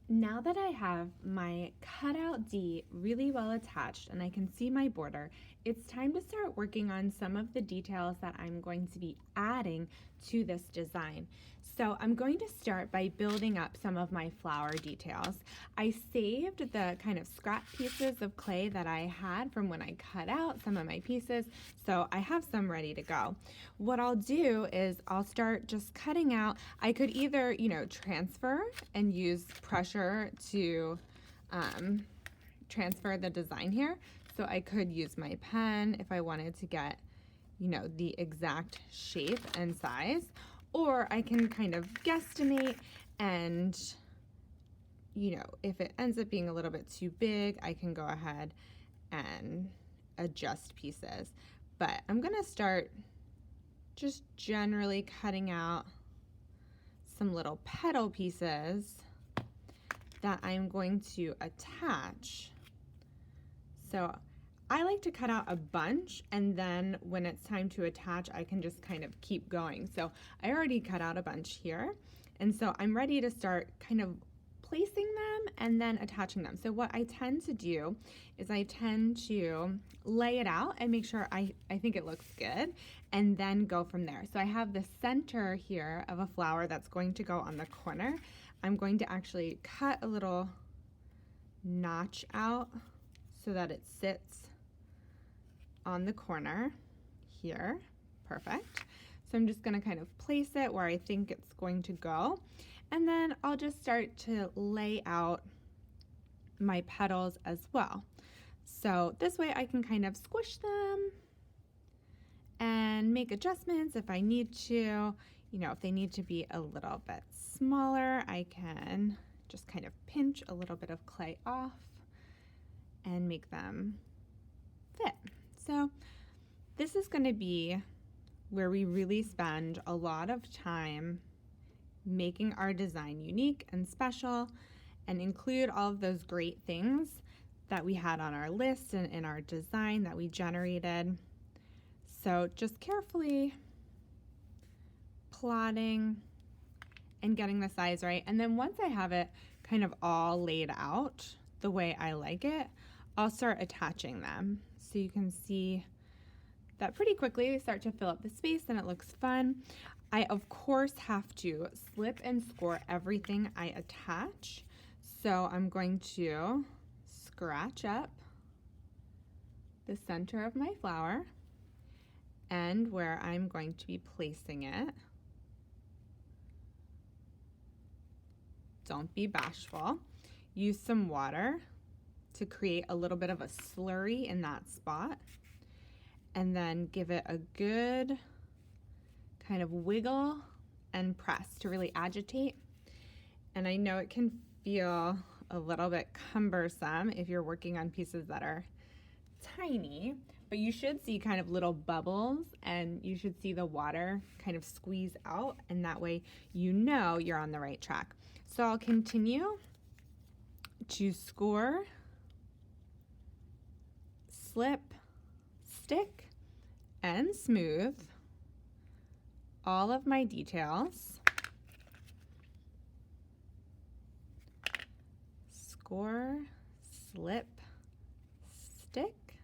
Now that I have my cutout D really well attached and I can see my border, it's time to start working on some of the details that I'm going to be adding to this design. So I'm going to start by building up some of my flower details. I saved the kind of scrap pieces of clay that I had from when I cut out some of my pieces, so I have some ready to go. What I'll do is I'll start just cutting out. I could either, transfer and use pressure to transfer the design here. So I could use my pen if I wanted to get, the exact shape and size, or I can kind of guesstimate and, if it ends up being a little bit too big, I can go ahead and adjust pieces. But I'm gonna start just generally cutting out some little petal pieces that I'm going to attach. So I like to cut out a bunch, and then when it's time to attach, I can just kind of keep going. So I already cut out a bunch here, and so I'm ready to start kind of placing them and then attaching them. So what I tend to do is I tend to lay it out and make sure I think it looks good, and then go from there. So I have the center here of a flower that's going to go on the corner. I'm going to actually cut a little notch out so that it sits on the corner here. Perfect. So I'm just going to kind of place it where I think it's going to go. And then I'll just start to lay out my petals as well. So this way I can kind of squish them and make adjustments if I need to. If they need to be a little bit smaller, I can just kind of pinch a little bit of clay off and make them fit. So this is going to be where we really spend a lot of time making our design unique and special, and include all of those great things that we had on our list and in our design that we generated. So just carefully plotting and getting the size right. And then once I have it kind of all laid out the way I like it, I'll start attaching them. So you can see that pretty quickly they start to fill up the space and it looks fun. I of course have to slip and score everything I attach. So I'm going to scratch up the center of my flower and where I'm going to be placing it. Don't be bashful. Use some water to create a little bit of a slurry in that spot, and then give it a good kind of wiggle and press to really agitate. And I know it can feel a little bit cumbersome if you're working on pieces that are tiny, but you should see kind of little bubbles, and you should see the water kind of squeeze out, and that way you're on the right track. So I'll continue to score, slip, stick, and smooth all of my details. Score, slip, stick,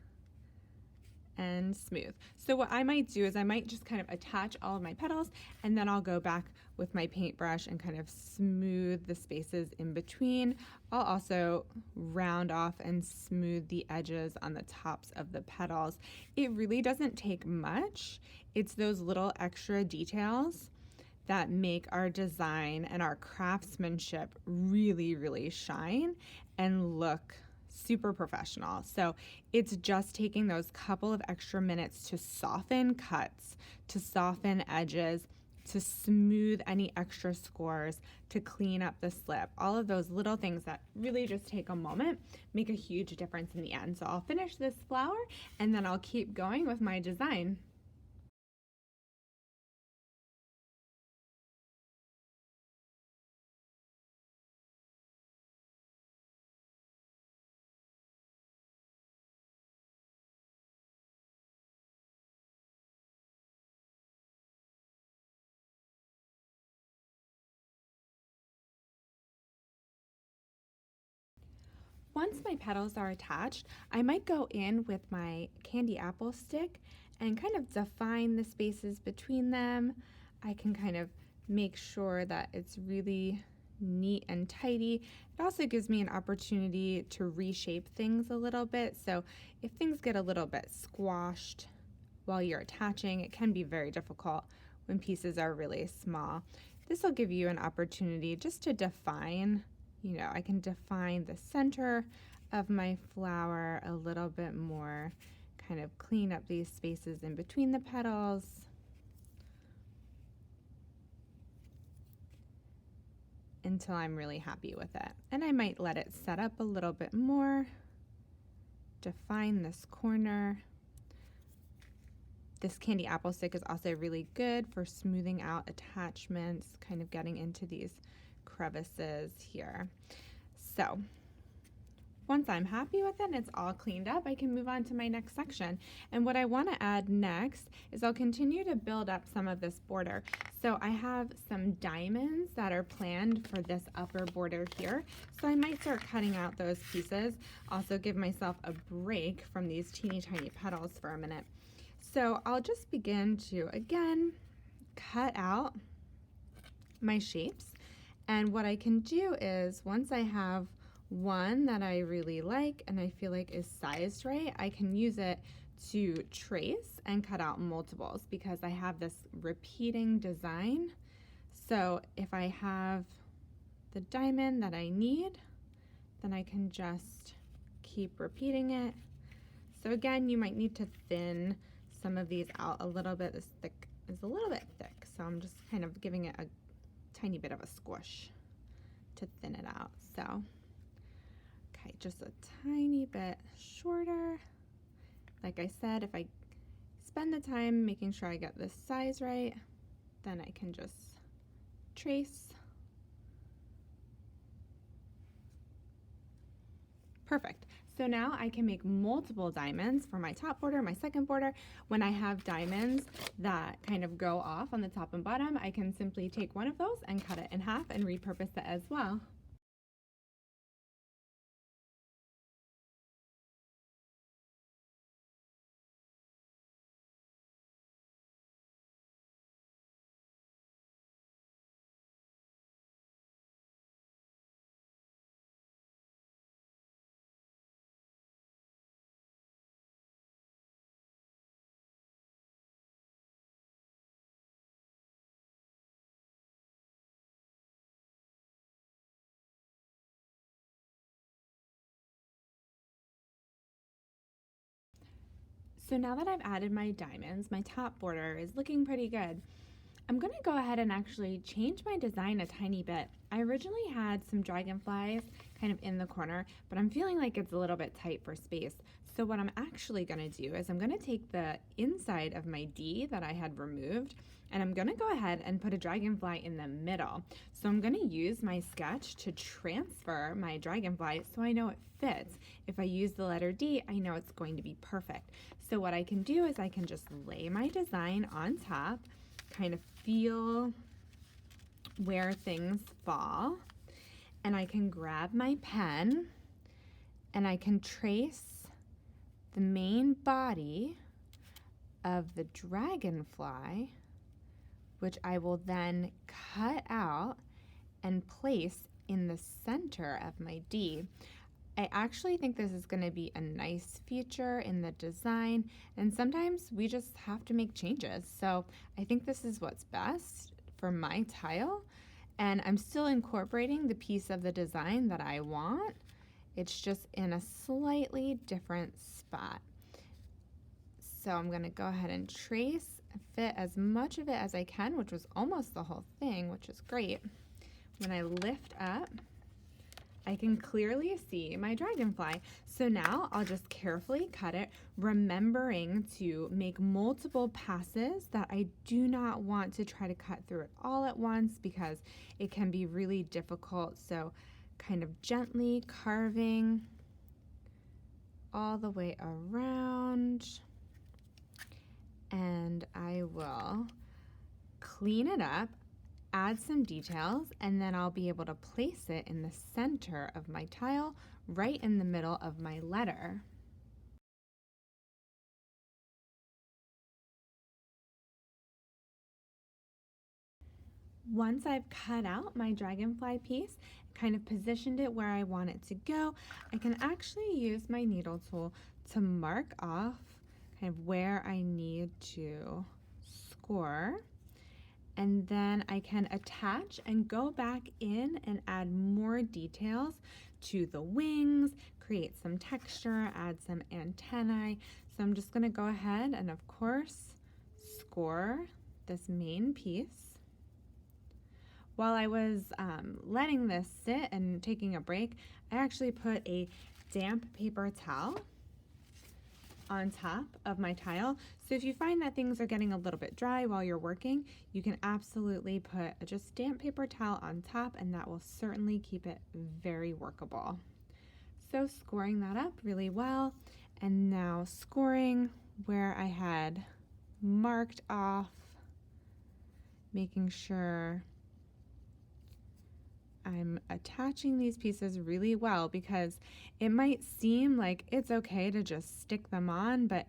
and smooth. So what I might do is I might just kind of attach all of my petals, and then I'll go back with my paintbrush and kind of smooth the spaces in between. I'll also round off and smooth the edges on the tops of the petals. It really doesn't take much. It's those little extra details that make our design and our craftsmanship really, really shine and look super professional. So it's just taking those couple of extra minutes to soften cuts, to soften edges, to smooth any extra scores, to clean up the slip. All of those little things that really just take a moment make a huge difference in the end. So I'll finish this flower and then I'll keep going with my design. Once my petals are attached, I might go in with my candy apple stick and kind of define the spaces between them. I can kind of make sure that it's really neat and tidy. It also gives me an opportunity to reshape things a little bit. So if things get a little bit squashed while you're attaching, it can be very difficult when pieces are really small. This will give you an opportunity just to define, I can define the center of my flower a little bit more, kind of clean up these spaces in between the petals. Until I'm really happy with it. And I might let it set up a little bit more, define this corner. This candy apple stick is also really good for smoothing out attachments, kind of getting into these crevices here. So once I'm happy with it and it's all cleaned up, I can move on to my next section. And what I want to add next is I'll continue to build up some of this border. So I have some diamonds that are planned for this upper border here. So I might start cutting out those pieces. Also give myself a break from these teeny tiny petals for a minute. So I'll just begin to, again, cut out my shapes. And what I can do is once I have one that I really like and I feel like is sized right, I can use it to trace and cut out multiples because I have this repeating design. So if I have the diamond that I need, then I can just keep repeating it. So again, you might need to thin some of these out a little bit. This thick is a little bit thick, so I'm just kind of giving it a tiny bit of a squish to thin it out. So okay, just a tiny bit shorter. Like I said, if I spend the time making sure I get this size right, then I can just trace. Perfect. So now I can make multiple diamonds for my top border, my second border. When I have diamonds that kind of go off on the top and bottom, I can simply take one of those and cut it in half and repurpose it as well. So now that I've added my diamonds, my top border is looking pretty good. I'm going to go ahead and actually change my design a tiny bit. I originally had some dragonflies kind of in the corner, but I'm feeling like it's a little bit tight for space. So what I'm actually going to do is I'm going to take the inside of my D that I had removed, and I'm going to go ahead and put a dragonfly in the middle. So I'm going to use my sketch to transfer my dragonfly so I know it fits. If I use the letter D, I know it's going to be perfect. So what I can do is I can just lay my design on top, kind of feel where things fall, and I can grab my pen and I can trace the main body of the dragonfly, which I will then cut out and place in the center of my D. I actually think this is going to be a nice feature in the design, and sometimes we just have to make changes. So I think this is what's best for my tile, and I'm still incorporating the piece of the design that I want. It's just in a slightly different spot. So I'm going to go ahead and trace, fit as much of it as I can, which was almost the whole thing, which is great. When I lift up, I can clearly see my dragonfly. So now I'll just carefully cut it, remembering to make multiple passes that I do not want to try to cut through it all at once because it can be really difficult. So kind of gently carving all the way around, and I will clean it up. add some details, and then I'll be able to place it in the center of my tile, right in the middle of my letter. Once I've cut out my dragonfly piece, kind of positioned it where I want it to go, I can actually use my needle tool to mark off kind of where I need to score. And then I can attach and go back in and add more details to the wings, create some texture, add some antennae. So I'm just going to go ahead and, of course, score this main piece. While I was letting this sit and taking a break, I actually put a damp paper towel on top of my tile. So if you find that things are getting a little bit dry while you're working, you can absolutely put a just damp paper towel on top, and that will certainly keep it very workable. So scoring that up really well, and now scoring where I had marked off, making sure I'm attaching these pieces really well, because it might seem like it's okay to just stick them on, but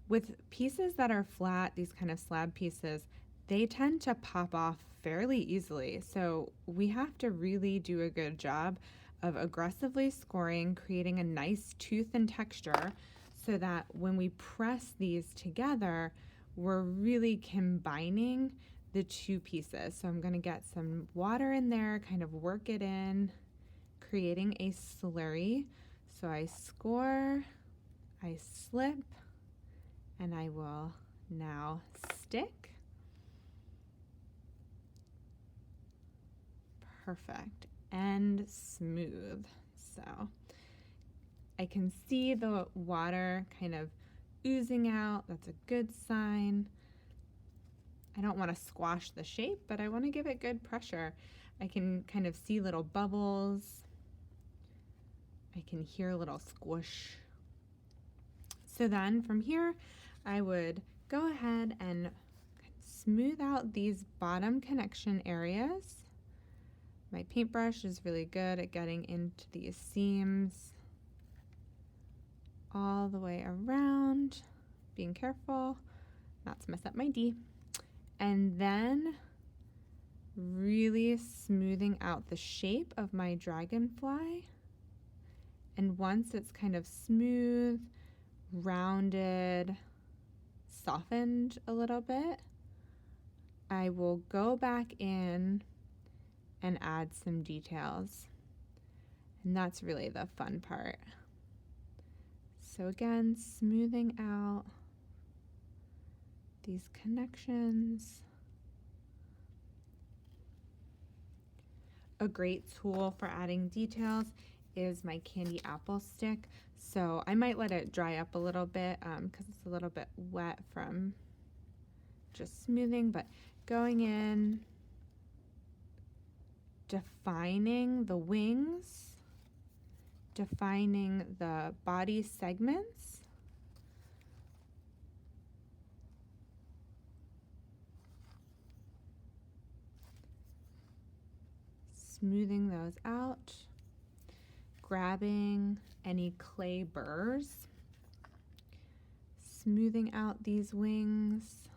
with pieces that are flat, these kind of slab pieces, they tend to pop off fairly easily. So we have to really do a good job of aggressively scoring, creating a nice tooth and texture so that when we press these together, we're really combining the two pieces. So I'm going to get some water in there, kind of work it in, creating a slurry. So I score, I slip, and I will now stick. Perfect. And smooth. So I can see the water kind of oozing out. That's a good sign. I don't want to squash the shape, but I want to give it good pressure. I can kind of see little bubbles. I can hear a little squish. So then from here, I would go ahead and smooth out these bottom connection areas. My paintbrush is really good at getting into these seams all the way around, being careful not to mess up my D. And then really smoothing out the shape of my dragonfly. And once it's kind of smooth, rounded, softened a little bit, I will go back in and add some details. And that's really the fun part. So again, smoothing out these connections. A great tool for adding details is my candy apple stick. So I might let it dry up a little bit because it's a little bit wet from just smoothing, but going in, defining the wings, defining the body segments, smoothing those out, grabbing any clay burrs, smoothing out these wings,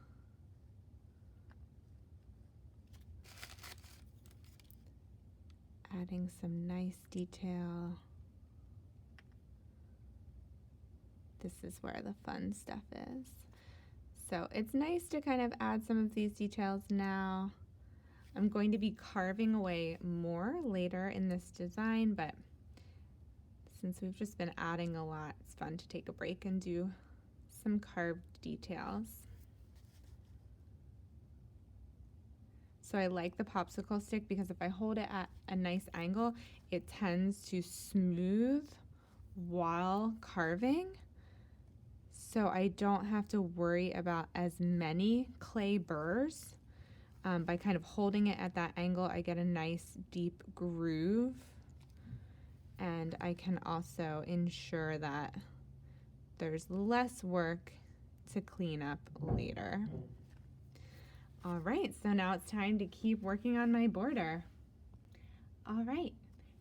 adding some nice detail. This is where the fun stuff is. So it's nice to kind of add some of these details now. I'm going to be carving away more later in this design, but since we've just been adding a lot, it's fun to take a break and do some carved details. So I like the popsicle stick because if I hold it at a nice angle, it tends to smooth while carving. So I don't have to worry about as many clay burrs. By kind of holding it at that angle, I get a nice deep groove, and I can also ensure that there's less work to clean up later. All right, so now it's time to keep working on my border. All right,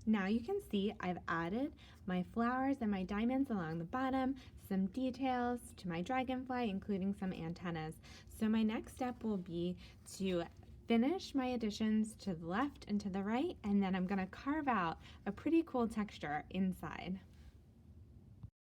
now you can see I've added my flowers and my diamonds along the bottom, some details to my dragonfly, including some antennas. So my next step will be to finish my additions to the left and to the right, and then I'm gonna carve out a pretty cool texture inside.